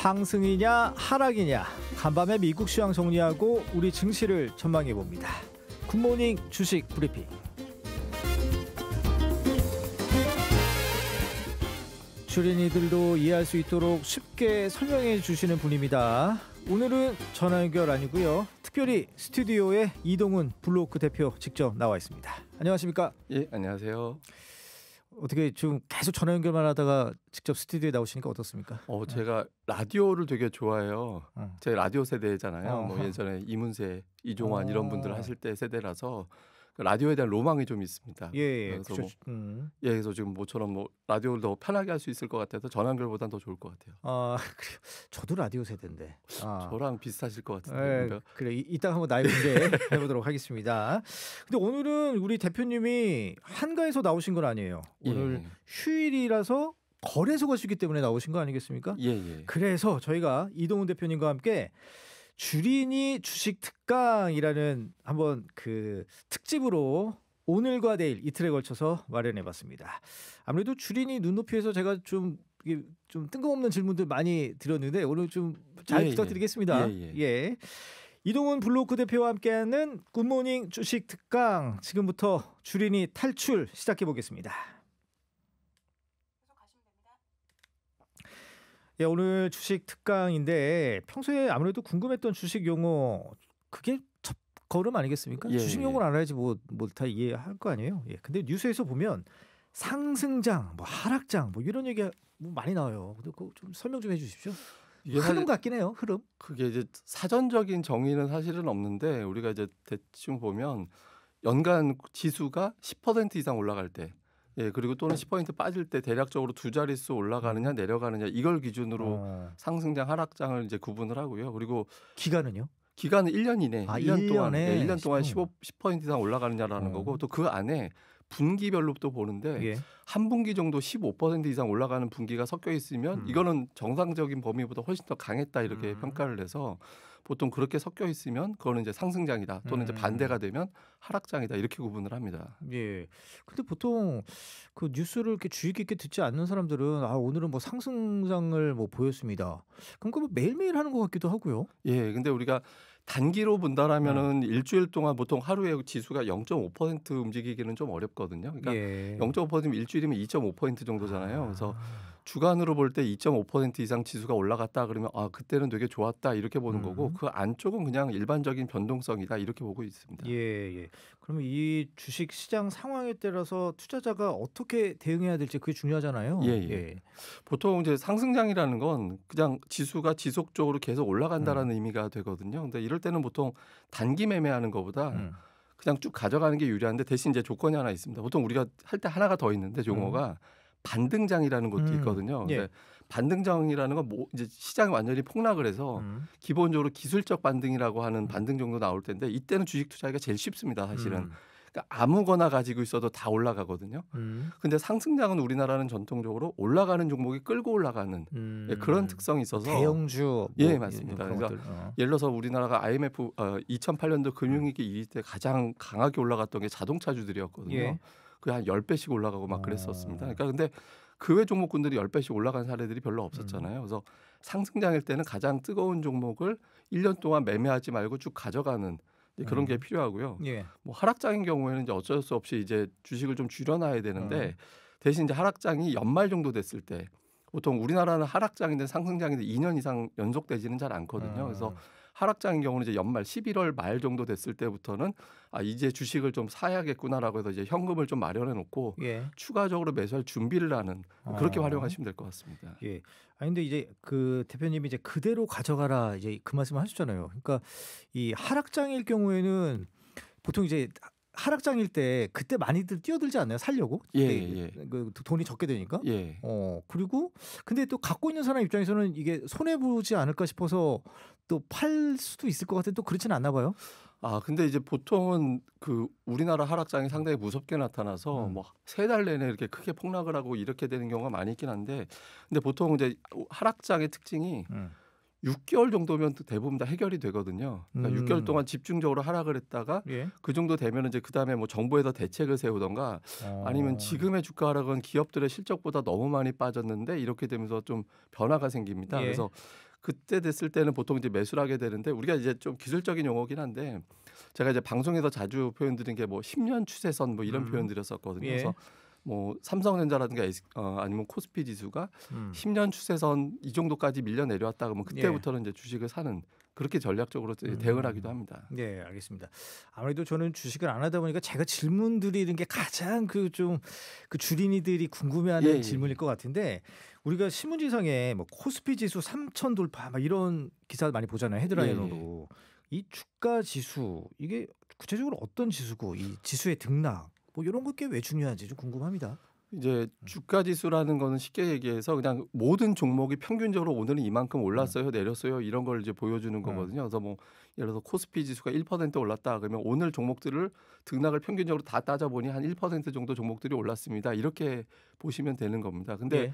상승이냐 하락이냐 간밤에 미국 시황 정리하고 우리 증시를 전망해 봅니다. 굿모닝 주식 브리핑. 주린이들도 이해할 수 있도록 쉽게 설명해 주시는 분입니다. 오늘은 전화 연결 아니고요. 특별히 스튜디오에 이동훈 블로크 대표 직접 나와 있습니다. 안녕하십니까? 예, 안녕하세요. 어떻게 좀 계속 전화 연결만 하다가 직접 스튜디오에 나오시니까 어떻습니까? 제가 라디오를 되게 좋아해요. 제 라디오 세대잖아요. 뭐 예전에 이문세, 이종환 이런 분들 하실 때 세대라서 라디오에 대한 로망이 좀 있습니다. 예, 그래서 그렇죠. 그래서 지금 모처럼 뭐 라디오를 더 편하게 할 수 있을 것 같아서 전화 연결보다는 더 좋을 것 같아요. 아, 그래요. 저도 라디오 세대인데. 저랑 비슷하실 것 같은데. 예, 그래, 이따 한번 나이 공개 해보도록 하겠습니다. 근데 오늘은 우리 대표님이 한가에서 나오신 건 아니에요. 오늘 휴일이라서 거래소가 쉬기 때문에 나오신 거 아니겠습니까? 예. 그래서 저희가 이동훈 대표님과 함께 주린이 주식 특강이라는 한번 그 특집으로 오늘과 내일 이틀에 걸쳐서 마련해봤습니다. 아무래도 주린이 눈높이에서 제가 좀 뜬금없는 질문들 많이 드렸는데 오늘 좀 잘 부탁드리겠습니다. 예. 이동훈 블로크 대표와 함께하는 굿모닝 주식 특강, 지금부터 주린이 탈출 시작해 보겠습니다. 예, 오늘 주식 특강인데 평소에 아무래도 궁금했던 주식 용어, 그게 첫 걸음 아니겠습니까? 주식 용어를 알아야지 뭐 다 이해할 거 아니에요. 예. 근데 뉴스에서 보면 상승장, 뭐 하락장, 뭐 이런 얘기가 뭐 많이 나와요. 근데 그거 좀 설명 좀 해주십시오. 이게 흐름 같긴 해요. 흐름. 그게 이제 사전적인 정의는 사실은 없는데 우리가 이제 대충 보면 연간 지수가 10% 이상 올라갈 때, 그리고 또는 10% 빠질 때 대략적으로 두 자릿수 올라가느냐 내려가느냐 이걸 기준으로 상승장 하락장을 이제 구분을 하고요. 그리고 기간은요? 기간은 1년 이내, 1년 동안 1년 동안 10% 이상 올라가느냐라는 거고, 또 그 안에 분기별로 또 보는데 한 분기 정도 15% 이상 올라가는 분기가 섞여 있으면 이거는 정상적인 범위보다 훨씬 더 강했다 이렇게 평가를 해서 보통 그렇게 섞여 있으면 그거는 이제 상승장이다, 또는 이제 반대가 되면 하락장이다 이렇게 구분을 합니다. 예. 근데 보통 그 뉴스를 이렇게 주의 깊게 듣지 않는 사람들은 오늘은 뭐 상승장을 뭐 보였습니다. 그럼 그거 매일매일 하는 것 같기도 하고요. 예. 근데 우리가 단기로 본다라면은 일주일 동안 보통 하루에 지수가 0.5% 움직이기는 좀 어렵거든요. 그러니까 0.5%면 일주일이면 2.5% 정도잖아요. 그래서 주간으로 볼 때 2.5% 이상 지수가 올라갔다 그러면 그때는 되게 좋았다 이렇게 보는 거고, 그 안쪽은 그냥 일반적인 변동성이다 이렇게 보고 있습니다. 예. 그러면 이 주식 시장 상황에 따라서 투자자가 어떻게 대응해야 될지 그게 중요하잖아요. 예. 보통 이제 상승장이라는 건 그냥 지수가 지속적으로 계속 올라간다라는 의미가 되거든요. 근데 이럴 때는 보통 단기 매매하는 것보다 그냥 쭉 가져가는 게 유리한데, 대신 이제 조건이 하나 있습니다. 보통 우리가 할 때 하나가 더 있는데 용어가 반등장이라는 것도 있거든요. 근데 반등장이라는 건 뭐 이제 시장이 완전히 폭락을 해서 기본적으로 기술적 반등이라고 하는 반등 정도 나올 텐데, 이때는 주식 투자하기가 제일 쉽습니다, 사실은. 그러니까 아무거나 가지고 있어도 다 올라가거든요. 근데 상승장은 우리나라는 전통적으로 올라가는 종목이 끌고 올라가는 그런 특성이 있어서 대형주. 맞습니다. 그러니까 예를 들어서 우리나라가 IMF 2008년도 금융위기 이후 때 가장 강하게 올라갔던 게 자동차주들이었거든요. 그게 한 10배씩 올라가고 막 그랬었습니다. 그러니까 근데 그 외 종목군들이 10배씩 올라간 사례들이 별로 없었잖아요. 그래서 상승장일 때는 가장 뜨거운 종목을 1년 동안 매매하지 말고 쭉 가져가는 그런 게 필요하고요. 뭐 하락장인 경우에는 이제 어쩔 수 없이 이제 주식을 좀 줄여놔야 되는데, 대신 이제 하락장이 연말 정도 됐을 때, 보통 우리나라는 하락장인데 상승장인데 2년 이상 연속되지는 잘 않거든요. 그래서 하락장인 경우는 이제 연말 11월 말 정도 됐을 때부터는 이제 주식을 좀 사야겠구나라고 해서 이제 현금을 좀 마련해 놓고 추가적으로 매수할 준비를 하는, 그렇게 활용하시면 될 것 같습니다. 근데 이제 그 대표님이 이제 그대로 가져가라 이제 그 말씀을 하셨잖아요. 그러니까 이 하락장일 경우에는 보통 이제 하락장일 때 그때 많이들 뛰어들지 않나요? 살려고? 그 돈이 적게 되니까. 그리고 근데 또 갖고 있는 사람 입장에서는 이게 손해 보지 않을까 싶어서 또 팔 수도 있을 것 같은데 또 그렇지는 않나 봐요. 근데 이제 보통은 그 우리나라 하락장이 상당히 무섭게 나타나서 뭐 3달 내내 이렇게 크게 폭락을 하고 이렇게 되는 경우가 많이 있긴 한데, 근데 보통 이제 하락장의 특징이 6개월 정도면 대부분 다 해결이 되거든요. 그러니까 6개월 동안 집중적으로 하락을 했다가 그 정도 되면 이제 그다음에 뭐 정부에서 대책을 세우던가, 아니면 지금의 주가 하락은 기업들의 실적보다 너무 많이 빠졌는데 이렇게 되면서 좀 변화가 생깁니다. 그래서 그때 됐을 때는 보통 이제 매수를 하게 되는데 우리가 이제 좀 기술적인 용어긴 한데 제가 이제 방송에서 자주 표현드린 게 뭐 10년 추세선 뭐 이런 표현 드렸었거든요. 예. 그래서 뭐 삼성전자라든가 아니면 코스피 지수가 10년 추세선 이 정도까지 밀려 내려왔다 그러면 그때부터는 이제 주식을 사는 그렇게 전략적으로 대응을 하기도 합니다. 네, 알겠습니다. 아무래도 저는 주식을 안 하다 보니까 제가 질문 드리는 게 가장 그 좀 그 주린이들이 궁금해하는 질문일 것 같은데 우리가 신문지상에 뭐 코스피 지수 3,000 돌파 막 이런 기사 많이 보잖아요. 헤드라인으로. 이 주가 지수 이게 구체적으로 어떤 지수고 이 지수의 등락 뭐 이런 게 왜 중요한지 좀 궁금합니다. 이제 주가 지수라는 거는 쉽게 얘기해서 그냥 모든 종목이 평균적으로 오늘은 이만큼 올랐어요, 내렸어요 이런 걸 이제 보여주는 거거든요. 그래서 뭐 예를 들어서 코스피 지수가 1% 올랐다 그러면 오늘 종목들을 등락을 평균적으로 다 따져보니 한 1% 정도 종목들이 올랐습니다. 이렇게 보시면 되는 겁니다. 근데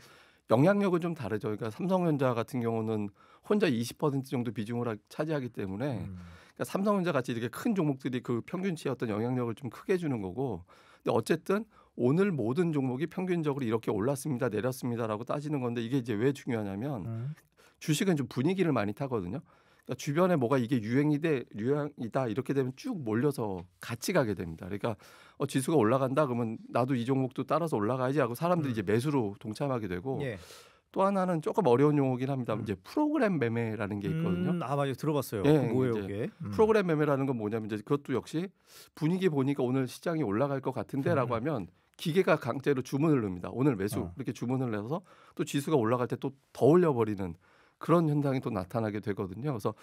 영향력은 좀 다르죠. 그러니까 삼성전자 같은 경우는 혼자 20% 정도 비중을 차지하기 때문에 그러니까 삼성전자 같이 이렇게 큰 종목들이 그 평균치의 어떤 영향력을 좀 크게 주는 거고 근데 어쨌든 오늘 모든 종목이 평균적으로 이렇게 올랐습니다, 내렸습니다라고 따지는 건데 이게 이제 왜 중요하냐면 주식은 좀 분위기를 많이 타거든요. 그러니까 주변에 뭐가 이게 유행이다 이렇게 되면 쭉 몰려서 같이 가게 됩니다. 그러니까 지수가 올라간다 그러면 나도 이 종목도 따라서 올라가야지 하고 사람들이 이제 매수로 동참하게 되고 또 하나는 조금 어려운 용어긴 합니다. 이제 프로그램 매매라는 게 있거든요. 아 맞아요, 들어봤어요. 예, 뭐예요, 이게? 프로그램 매매라는 건 뭐냐면 이제 그것도 역시 분위기 보니까 오늘 시장이 올라갈 것 같은데라고 하면 기계가 강제로 주문을 넣습니다. 오늘 매수 이렇게 주문을 내서 또 지수가 올라갈 때 또 더 올려버리는 그런 현상이 또 나타나게 되거든요. 그래서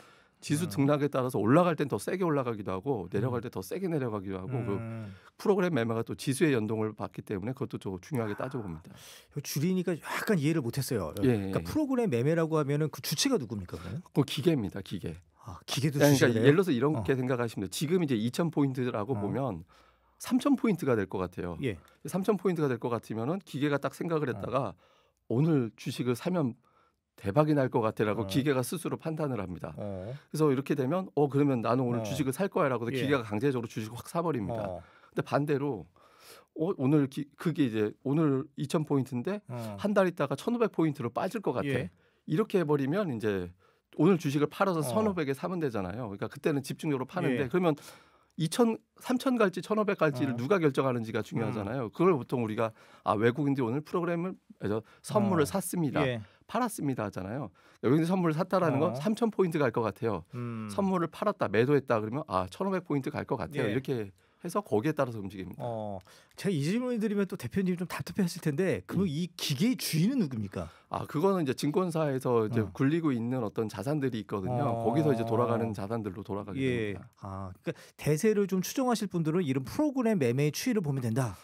지수 등락에 따라서 올라갈 땐 더 세게 올라가기도 하고 내려갈 때 더 세게 내려가기도 하고 그 프로그램 매매가 또 지수의 연동을 받기 때문에 그것도 좀 중요하게 따져봅니다. 줄이니까 약간 이해를 못했어요. 그러니까 프로그램 매매라고 하면은 그 주체가 누굽니까? 그 기계입니다. 기계. 기계도 그러니까 예를 들어서 이렇게 생각하시면 돼요. 지금 이제 2,000포인트라고 보면 3,000포인트가 될 것 같아요. 3,000포인트가 될 것 같으면은 기계가 딱 생각을 했다가 오늘 주식을 사면 대박이 날 것 같아라고 기계가 스스로 판단을 합니다. 그래서 이렇게 되면 그러면 나는 오늘 주식을 살 거야라고 기계가 강제적으로 주식을 확 사버립니다. 근데 반대로 오늘 그게 이제 오늘 2,000포인트인데 한 달 있다가 1,500포인트로 빠질 것 같아. 이렇게 해버리면 이제 오늘 주식을 팔아서 1,500에 사면 되잖아요. 그러니까 그때는 집중적으로 파는데 그러면 3,000 갈지 1,500 갈지를 누가 결정하는지가 중요하잖아요. 그걸 보통 우리가 외국인들이 오늘 프로그램을 선물을 샀습니다. 팔았습니다 하잖아요. 외국인들이 선물을 샀다라는 건 3,000포인트 갈 것 같아요. 선물을 팔았다, 매도했다 그러면 1,500포인트 갈 것 같아요. 이렇게 해서 거기에 따라서 움직입니다. 제가 이 질문을 드리면 또 대표님이 좀 답답해하실 텐데 그럼 이 기계의 주인은 누굽니까? 그거는 이제 증권사에서 이제 굴리고 있는 어떤 자산들이 있거든요. 거기서 이제 돌아가는 자산들로 돌아가게 됩니다. 그러니까 대세를 좀 추정하실 분들은 이런 프로그램 매매의 추이를 보면 된다.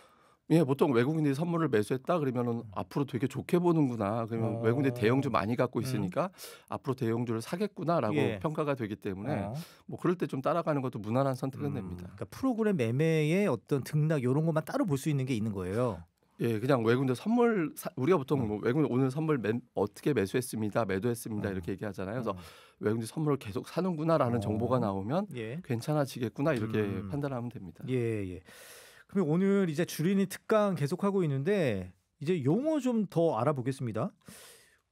보통 외국인들이 선물을 매수했다 그러면은 앞으로 되게 좋게 보는구나. 그러면 외국인들이 대형주 많이 갖고 있으니까 앞으로 대형주를 사겠구나라고 평가가 되기 때문에 뭐 그럴 때 좀 따라가는 것도 무난한 선택은 됩니다. 그러니까 프로그램 매매의 어떤 등락 이런 것만 따로 볼 수 있는 게 있는 거예요. 그냥 외국인들 선물 우리가 보통 뭐 외국인 오늘 선물 어떻게 매수했습니다, 매도했습니다 이렇게 얘기하잖아요. 그래서 외국인들 선물을 계속 사는구나라는 정보가 나오면 괜찮아지겠구나 이렇게 판단하면 됩니다. 그러면 오늘 이제 주린이 특강 계속하고 있는데 이제 용어 좀 더 알아보겠습니다.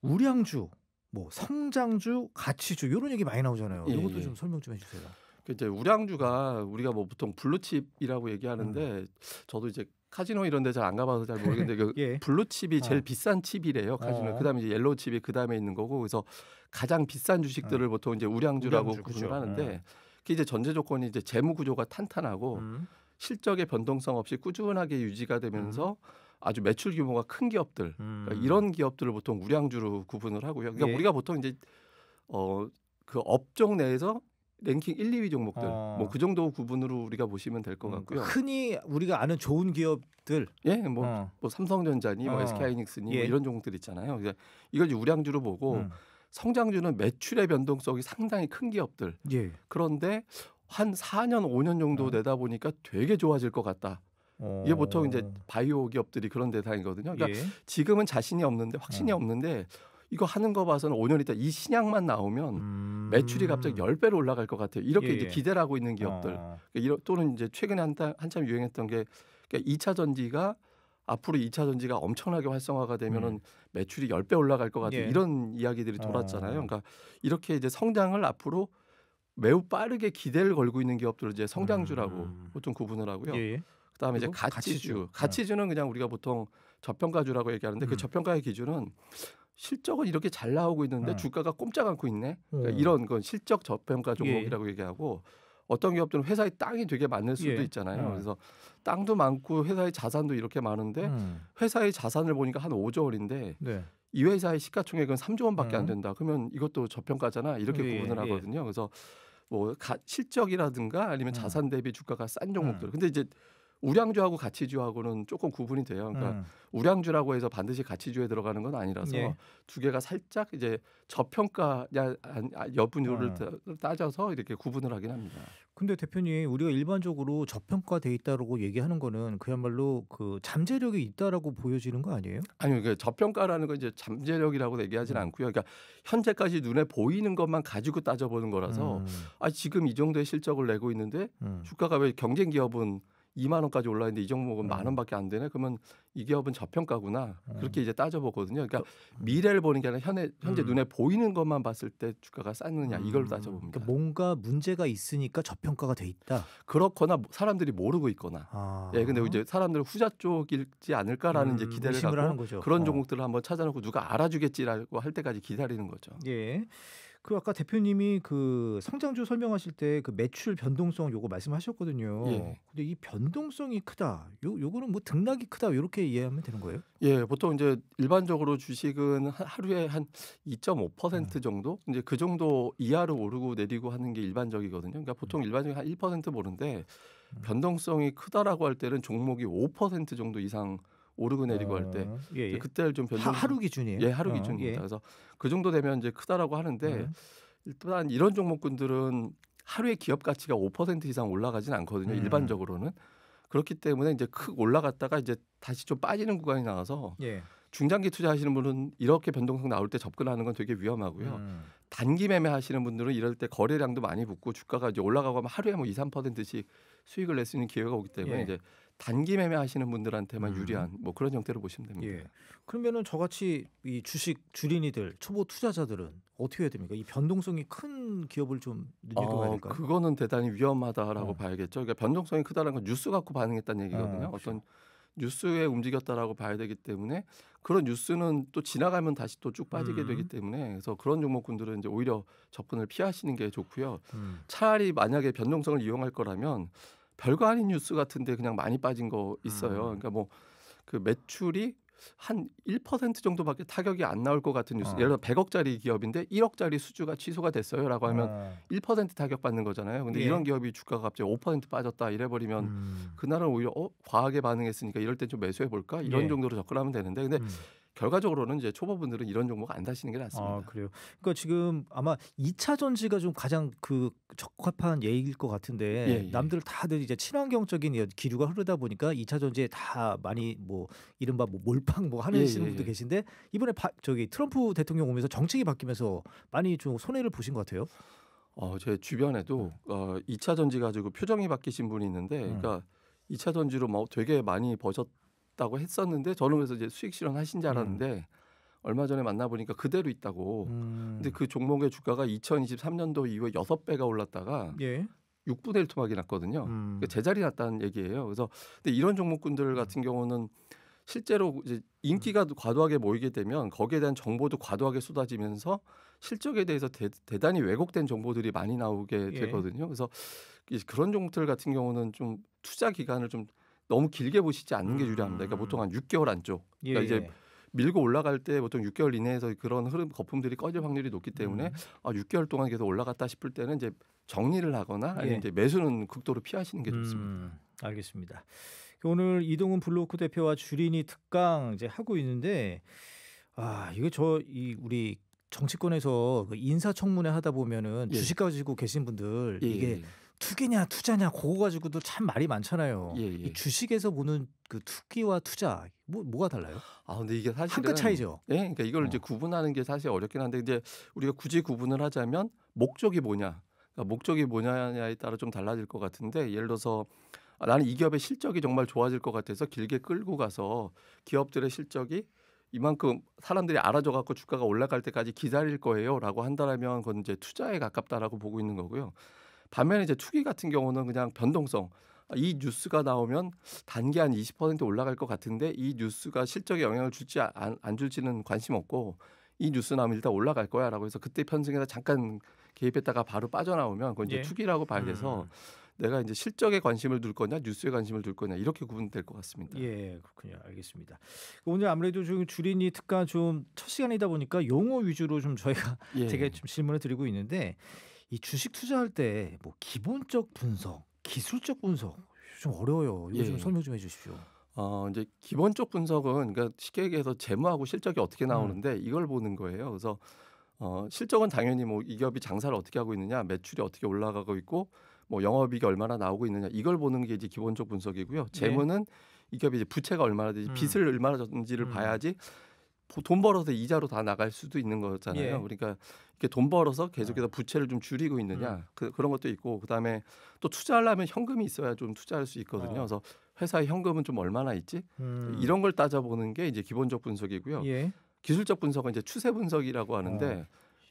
우량주, 뭐 성장주, 가치주 이런 얘기 많이 나오잖아요. 이것도 좀 설명 좀 해주세요. 이제 우량주가 우리가 뭐 보통 블루칩이라고 얘기하는데 저도 이제 카지노 이런 데 잘 안 가봐서 잘 모르겠는데 그 블루칩이 제일 비싼 칩이래요. 카지노. 그다음에 이제 옐로우 칩이 그다음에 있는 거고 그래서 가장 비싼 주식들을 보통 이제 우량주라고 구분을 하는데 그게 이제 전제 조건이 이제 재무 구조가 탄탄하고 실적의 변동성 없이 꾸준하게 유지가 되면서 아주 매출 규모가 큰 기업들 그러니까 이런 기업들을 보통 우량주로 구분을 하고요. 그러니까 우리가 보통 이제 그 업종 내에서 랭킹 1, 2위 종목들 뭐 그 정도 구분으로 우리가 보시면 될 것 같고요. 흔히 우리가 아는 좋은 기업들, 뭐 삼성전자니 뭐 SK하이닉스니 뭐 이런 종목들 있잖아요. 이걸 이제 우량주로 보고 성장주는 매출의 변동성이 상당히 큰 기업들. 그런데 한 4년, 5년 정도 내다 보니까 되게 좋아질 것 같다. 이게 보통 이제 바이오 기업들이 그런 대상이거든요. 그러니까 지금은 자신이 없는데 확신이 없는데 이거 하는 거 봐서는 5년 있다 이 신약만 나오면 매출이 갑자기 10배로 올라갈 것 같아요. 이렇게 이제 기대를 하고 있는 기업들. 또는 이제 최근에 한참 유행했던 게 그러니까 2차 전지가 앞으로 2차 전지가 엄청나게 활성화가 되면은 매출이 10배 올라갈 것 같은 예. 이런 이야기들이 돌았잖아요. 그러니까 이렇게 이제 성장을 앞으로 매우 빠르게 기대를 걸고 있는 기업들을 이제 성장주라고 보통 구분을 하고요. 예. 그다음에 이제 그리고 가치주. 가치주는 그냥 우리가 보통 저평가주라고 얘기하는데 그 저평가의 기준은 실적은 이렇게 잘 나오고 있는데 주가가 꼼짝 않고 있네. 그러니까 이런 건 실적 저평가 종목이라고 얘기하고 어떤 기업들은 회사의 땅이 되게 많을 수도 있잖아요. 그래서 땅도 많고 회사의 자산도 이렇게 많은데 회사의 자산을 보니까 한 5조 원인데 네. 이 회사의 시가총액은 3조 원밖에 안 된다. 그러면 이것도 저평가잖아. 이렇게 구분을 하거든요. 그래서 뭐 실적이라든가 아니면 자산 대비 주가가 싼 종목들. 근데 이제 우량주하고 가치주하고는 조금 구분이 돼요. 그러니까 우량주라고 해서 반드시 가치주에 들어가는 건 아니라서 두 개가 살짝 이제 저평가 여부를 따져서 이렇게 구분을 하긴 합니다. 근데 대표님 우리가 일반적으로 저평가돼 있다라고 얘기하는 거는 그야말로 그 잠재력이 있다라고 보여지는 거 아니에요? 아니요, 그 저평가라는 건 이제 잠재력이라고 얘기하지는 않고요. 그러니까 현재까지 눈에 보이는 것만 가지고 따져보는 거라서 지금 이 정도의 실적을 내고 있는데 주가가 왜 경쟁 기업은 2만 원까지 올라있는데 이 종목은 만 원밖에 안 되네. 그러면 이 기업은 저평가구나. 그렇게 이제 따져보거든요. 그러니까 미래를 보는 게 아니라 현재 눈에 보이는 것만 봤을 때 주가가 쌌느냐 이걸 따져봅니다. 그러니까 뭔가 문제가 있으니까 저평가가 돼 있다. 그렇거나 사람들이 모르고 있거나. 예, 근데 이제 사람들은 후자 쪽이지 않을까라는 이제 기대를 갖고 하는 거죠. 그런 종목들을 한번 찾아놓고 누가 알아주겠지라고 할 때까지 기다리는 거죠. 예. 그 아까 대표님이 그 성장주 설명하실 때 그 매출 변동성 요거 말씀하셨거든요. 예. 근데 이 변동성이 크다. 요거는 뭐 등락이 크다 이렇게 이해하면 되는 거예요? 예, 보통 이제 일반적으로 주식은 하루에 한 2.5% 정도, 이제 그 정도 이하로 오르고 내리고 하는 게 일반적이거든요. 그러니까 보통 일반적인 한 1% 보는데 변동성이 크다라고 할 때는 종목이 5% 정도 이상 오르고 내리고 할 때 그때를 좀 하루 기준이에요? 예, 하루 기준입니다. 그래서 그 정도 되면 이제 크다라고 하는데 일단 이런 종목군들은 하루에 기업 가치가 5% 이상 올라가진 않거든요. 일반적으로는. 그렇기 때문에 이제 크게 올라갔다가 이제 다시 좀 빠지는 구간이 나와서 중장기 투자하시는 분은 이렇게 변동성 나올 때 접근하는 건 되게 위험하고요. 단기 매매 하시는 분들은 이럴 때 거래량도 많이 붙고 주가가 이제 올라가고 하면 하루에 뭐 2, 3%씩 수익을 낼 수 있는 기회가 오기 때문에 이제 단기 매매 하시는 분들한테만 유리한 뭐 그런 형태로 보시면 됩니다. 그러면은 저같이 이 주식 주린이들 초보 투자자들은 어떻게 해야 됩니까? 이 변동성이 큰 기업을 좀 눈여겨봐야 될까요? 그거는 대단히 위험하다라고 봐야겠죠. 그러니까 변동성이 크다는 건 뉴스 갖고 반응했다는 얘기거든요. 그렇죠. 어떤 뉴스에 움직였다라고 봐야 되기 때문에 그런 뉴스는 또 지나가면 다시 또 쭉 빠지게 되기 때문에 그래서 그런 종목군들은 이제 오히려 접근을 피하시는 게 좋고요. 차라리 만약에 변동성을 이용할 거라면 별거 아닌 뉴스 같은데 그냥 많이 빠진 거 있어요. 그러니까 뭐 그 매출이 한 1% 정도밖에 타격이 안 나올 것 같은 뉴스. 예를 들어 100억짜리 기업인데 1억짜리 수주가 취소가 됐어요라고 하면 1% 타격 받는 거잖아요. 근데 이런 기업이 주가가 갑자기 5% 빠졌다 이래 버리면 그날은 오히려 과하게 반응했으니까 이럴 때 좀 매수해 볼까? 이런 정도로 접근하면 되는데 근데 결과적으로는 이제 초보분들은 이런 종목 안 사시는 게 낫습니다. 그래요. 그러니까 지금 아마 2차 전지가 좀 가장 그 적합한 예일 것 같은데 남들 다들 이제 친환경적인 기류가 흐르다 보니까 2차 전지에 다 많이 뭐 이른바 뭐 몰빵 뭐 하는 분도 계신데 이번에 저기 트럼프 대통령 오면서 정책이 바뀌면서 많이 좀 손해를 보신 것 같아요. 제 주변에도 2차 전지 가지고 표정이 바뀌신 분이 있는데, 그러니까 2차 전지로 뭐 되게 많이 버셨다고 했었는데 저는 그래서 이제 수익 실현하신 줄 알았는데 얼마 전에 만나보니까 그대로 있다고. 근데 그 종목의 주가가 2023년도 이후에 6배가 올랐다가 6분의 1 토막이 났거든요. 그러니까 제자리 났다는 얘기예요. 그래서 근데 이런 종목군들 같은 경우는 실제로 이제 인기가 과도하게 모이게 되면 거기에 대한 정보도 과도하게 쏟아지면서 실적에 대해서 대단히 왜곡된 정보들이 많이 나오게 되거든요. 그래서 그런 종목들 같은 경우는 좀 투자 기간을 좀 너무 길게 보시지 않는 게 유리합니다. 그러니까 보통 한 6개월 안쪽. 그러니까 이제 밀고 올라갈 때 보통 6개월 이내에서 그런 흐름 거품들이 꺼질 확률이 높기 때문에 6개월 동안 계속 올라갔다 싶을 때는 이제 정리를 하거나 아니면 이제 매수는 극도로 피하시는 게 좋습니다. 알겠습니다. 오늘 이동훈 블로크 대표와 주린이 특강 이제 하고 있는데 이거 우리 정치권에서 그 인사청문회 하다 보면은 주식 가지고 계신 분들 이게 투기냐 투자냐 그거 가지고도 참 말이 많잖아요. 이 주식에서 보는 그 투기와 투자 뭐가 달라요? 근데 이게 사실은 한 끗 차이죠. 그러니까 이걸 이제 구분하는 게 사실 어렵긴 한데 이제 우리가 굳이 구분을 하자면 목적이 뭐냐, 그러니까 목적이 뭐냐에 따라 좀 달라질 것 같은데 예를 들어서 나는 이 기업의 실적이 정말 좋아질 것 같아서 길게 끌고 가서 기업들의 실적이 이만큼 사람들이 알아줘 갖고 주가가 올라갈 때까지 기다릴 거예요라고 한다라면 그건 이제 투자에 가깝다라고 보고 있는 거고요. 반면에 이제 투기 같은 경우는 그냥 변동성. 이 뉴스가 나오면 단기 한 20% 올라갈 것 같은데 이 뉴스가 실적에 영향을 줄지 안 줄지는 관심 없고 이 뉴스 나오면 일단 올라갈 거야라고 해서 그때 편승해서 잠깐 개입했다가 바로 빠져나오면 그건 이제 예. 투기라고 봐야 돼서 내가 이제 실적에 관심을 둘 거냐 뉴스에 관심을 둘 거냐 이렇게 구분될 것 같습니다. 예, 그렇군요. 알겠습니다. 오늘 아무래도 좀 주린이 특강 좀 첫 시간이다 보니까 용어 위주로 좀 저희가 예. 제가 좀 질문을 드리고 있는데 이 주식 투자할 때 뭐 기본적 분석, 기술적 분석 좀 어려워요. 이거 좀 예. 설명 좀 해주십시오. 이제 기본적 분석은 그러니까 쉽게 얘기해서 재무하고 실적이 어떻게 나오는데 이걸 보는 거예요. 그래서 실적은 당연히 뭐 이 기업이 장사를 어떻게 하고 있느냐, 매출이 어떻게 올라가고 있고 뭐 영업이익이 얼마나 나오고 있느냐 이걸 보는 게 이제 기본적 분석이고요. 재무는 이 기업이 이제 부채가 얼마나 되지, 빚을 얼마나 졌는지를 봐야지 돈 벌어서 이자로 다 나갈 수도 있는 거잖아요. 예. 그러니까 이렇게 돈 벌어서 계속해서 부채를 좀 줄이고 있느냐 그런 것도 있고 그다음에 또 투자하려면 현금이 있어야 좀 투자할 수 있거든요. 그래서 회사에 현금은 좀 얼마나 있지? 이런 걸 따져보는 게 이제 기본적 분석이고요. 예. 기술적 분석은 이제 추세 분석이라고 하는데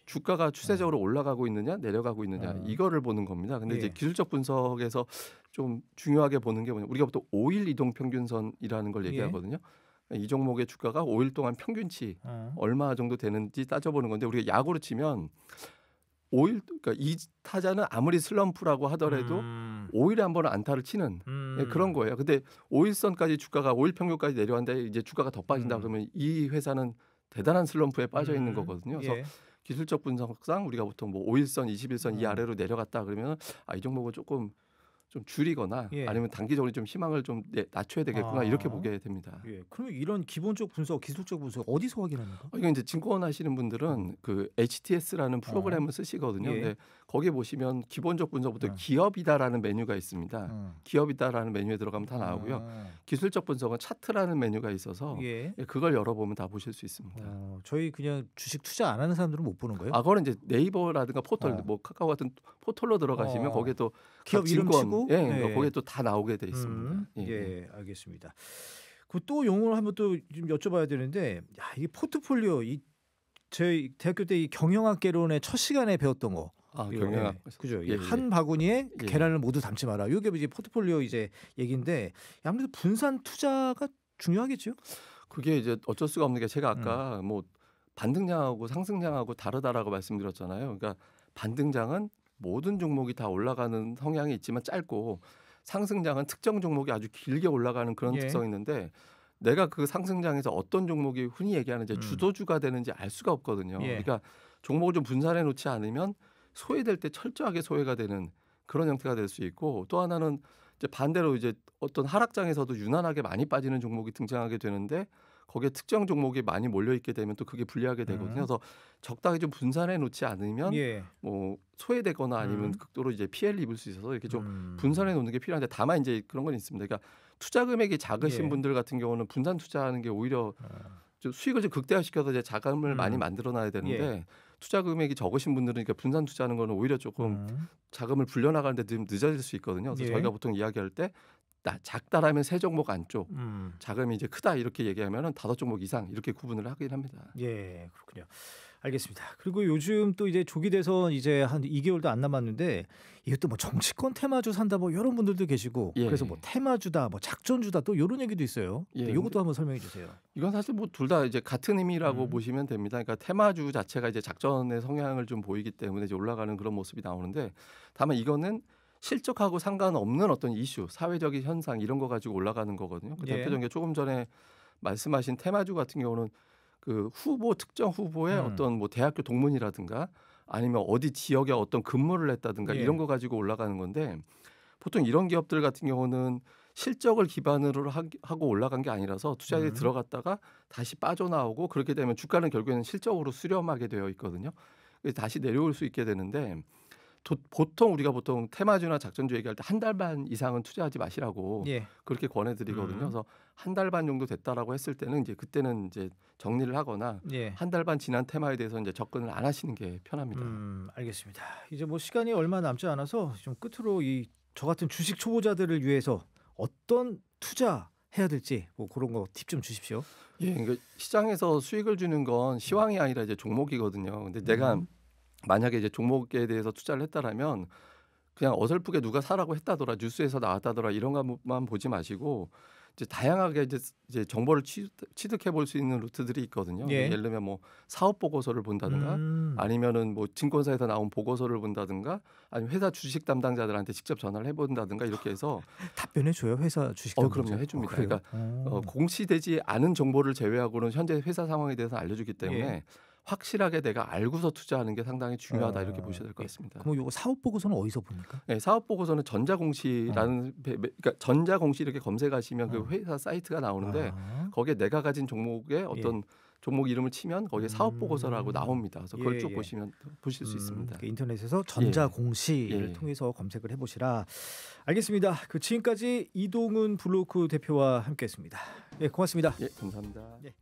주가가 추세적으로 올라가고 있느냐 내려가고 있느냐 이거를 보는 겁니다. 근데 이제 기술적 분석에서 좀 중요하게 보는 게 뭐냐 우리가 보통 5일 이동 평균선이라는 걸 얘기하거든요. 이 종목의 주가가 5일 동안 평균치 얼마 정도 되는지 따져보는 건데 우리가 야구로 치면 5일 그러니까 이 타자는 아무리 슬럼프라고 하더라도 5일에 한 번은 안타를 치는 그런 거예요. 근데 5일선까지 주가가 5일 평균까지 내려왔는데 이제 주가가 더 빠진다 그러면 이 회사는 대단한 슬럼프에 빠져 있는 거거든요. 그래서 기술적 분석상 우리가 보통 뭐 5일선, 21선 이 아래로 내려갔다 그러면 이 종목은 조금 좀 줄이거나 아니면 단기적으로 좀 희망을 좀 낮춰야 되겠구나 이렇게 보게 됩니다. 예. 그러면 이런 기본적 분석, 기술적 분석 어디서 확인합니까? 이건 이제 증권 하시는 분들은 그 HTS라는 프로그램을 쓰시거든요. 근데 거기 보시면 기본적 분석부터 기업이다라는 메뉴가 있습니다. 기업이다라는 메뉴에 들어가면 다 나오고요. 기술적 분석은 차트라는 메뉴가 있어서 그걸 열어보면 다 보실 수 있습니다. 저희 그냥 주식 투자 안 하는 사람들은 못 보는 거예요? 그거는 이제 네이버라든가 포털, 뭐 카카오 같은 포털로 들어가시면 거기에 또 기업 이름 치고 거기에 또 다 나오게 돼 있습니다. 알겠습니다. 그 또 용어를 한번 또 좀 여쭤봐야 되는데, 이게 포트폴리오 저희 대학교 때 이 경영학개론의 첫 시간에 배웠던 거. 경영학 그죠? 한 바구니에 계란을 모두 담지 마라. 이게 이제 포트폴리오 이제 얘기인데 아무래도 분산 투자가 중요하겠죠? 그게 이제 어쩔 수가 없는 게 제가 아까 뭐 반등장하고 상승장하고 다르다라고 말씀드렸잖아요. 그러니까 반등장은 모든 종목이 다 올라가는 성향이 있지만 짧고 상승장은 특정 종목이 아주 길게 올라가는 그런 특성이 있는데 내가 그 상승장에서 어떤 종목이 흔히 얘기하는 이제 주도주가 되는지 알 수가 없거든요. 그러니까 종목을 좀 분산해 놓지 않으면 소외될 때 철저하게 소외가 되는 그런 형태가 될 수 있고 또 하나는 이제 반대로 이제 어떤 하락장에서도 유난하게 많이 빠지는 종목이 등장하게 되는데 거기에 특정 종목이 많이 몰려 있게 되면 또 그게 불리하게 되거든요. 그래서 적당히 좀 분산해 놓지 않으면 뭐 소외되거나 아니면 극도로 이제 피해를 입을 수 있어서 이렇게 좀 분산해 놓는 게 필요한데 다만 이제 그런 건 있습니다. 그러니까 투자 금액이 작으신 분들 같은 경우는 분산 투자하는 게 오히려 좀 수익을 좀 극대화시켜서 이제 자금을 많이 만들어놔야 되는데 투자 금액이 적으신 분들은 그러니까 분산 투자하는 거는 오히려 조금 자금을 불려나가는데 좀 늦어질 수 있거든요. 그래서 저희가 보통 이야기할 때 작다라면 3종목 안쪽, 자금이 이제 크다 이렇게 얘기하면은 5종목 이상 이렇게 구분을 하긴 합니다. 예, 그렇군요. 알겠습니다. 그리고 요즘 또 이제 조기 대선 이제 한 2개월도 안 남았는데 이것도 뭐 정치권 테마주 산다 뭐 이런 분들도 계시고 그래서 뭐 테마주다, 뭐 작전주다 또 이런 얘기도 있어요. 이것도 한번 설명해 주세요. 이건 사실 뭐 둘 다 이제 같은 의미라고 보시면 됩니다. 그러니까 테마주 자체가 이제 작전의 성향을 좀 보이기 때문에 이제 올라가는 그런 모습이 나오는데 다만 이거는 실적하고 상관없는 어떤 이슈, 사회적인 현상 이런 거 가지고 올라가는 거거든요. 그 대표적인 게 조금 전에 말씀하신 테마주 같은 경우는 그 특정 후보의 어떤 뭐 대학교 동문이라든가 아니면 어디 지역에 어떤 근무를 했다든가 이런 거 가지고 올라가는 건데 보통 이런 기업들 같은 경우는 실적을 기반으로 하고 올라간 게 아니라서 투자에 들어갔다가 다시 빠져나오고 그렇게 되면 주가는 결국에는 실적으로 수렴하게 되어 있거든요. 그래서 다시 내려올 수 있게 되는데 보통 우리가 테마주나 작전주 얘기할 때 한 달 반 이상은 투자하지 마시라고 그렇게 권해드리거든요. 그래서 한 달 반 정도 됐다라고 했을 때는 이제 그때는 이제 정리를 하거나 한 달 반 지난 테마에 대해서 이제 접근을 안 하시는 게 편합니다. 알겠습니다. 이제 뭐 시간이 얼마 남지 않아서 좀 끝으로 저 같은 주식 초보자들을 위해서 어떤 투자해야 될지 뭐 그런 거 팁 좀 주십시오. 예, 그러니까 시장에서 수익을 주는 건 시황이 아니라 이제 종목이거든요. 근데 내가 만약에 이제 종목에 대해서 투자를 했다라면 그냥 어설프게 누가 사라고 했다더라, 뉴스에서 나왔다더라 이런 것만 보지 마시고 이제 다양하게 이제 정보를 취득해 볼 수 있는 루트들이 있거든요. 예. 예를 들면 뭐 사업 보고서를 본다든가 아니면은 뭐 증권사에서 나온 보고서를 본다든가 아니면 회사 주식 담당자들한테 직접 전화를 해본다든가 이렇게 해서 답변해 줘요 회사 주식 담당자. 그럼요, 해줍니다. 그러니까 공시되지 않은 정보를 제외하고는 현재 회사 상황에 대해서 알려주기 때문에 예. 확실하게 내가 알고서 투자하는 게 상당히 중요하다 이렇게 보셔야 될 것 같습니다. 그럼 이거 사업 보고서는 어디서 봅니까? 네, 사업 보고서는 전자공시라는 그러니까 전자공시 이렇게 검색하시면 그 회사 사이트가 나오는데 거기에 내가 가진 종목의 어떤 종목 이름을 치면 거기에 사업 보고서라고 나옵니다. 그래서 그걸 쭉 보시면 보실 수 있습니다. 인터넷에서 전자공시를 통해서 검색을 해보시라. 알겠습니다. 그 지금까지 이동훈 블로크 대표와 함께했습니다. 네, 고맙습니다. 예, 감사합니다. 네.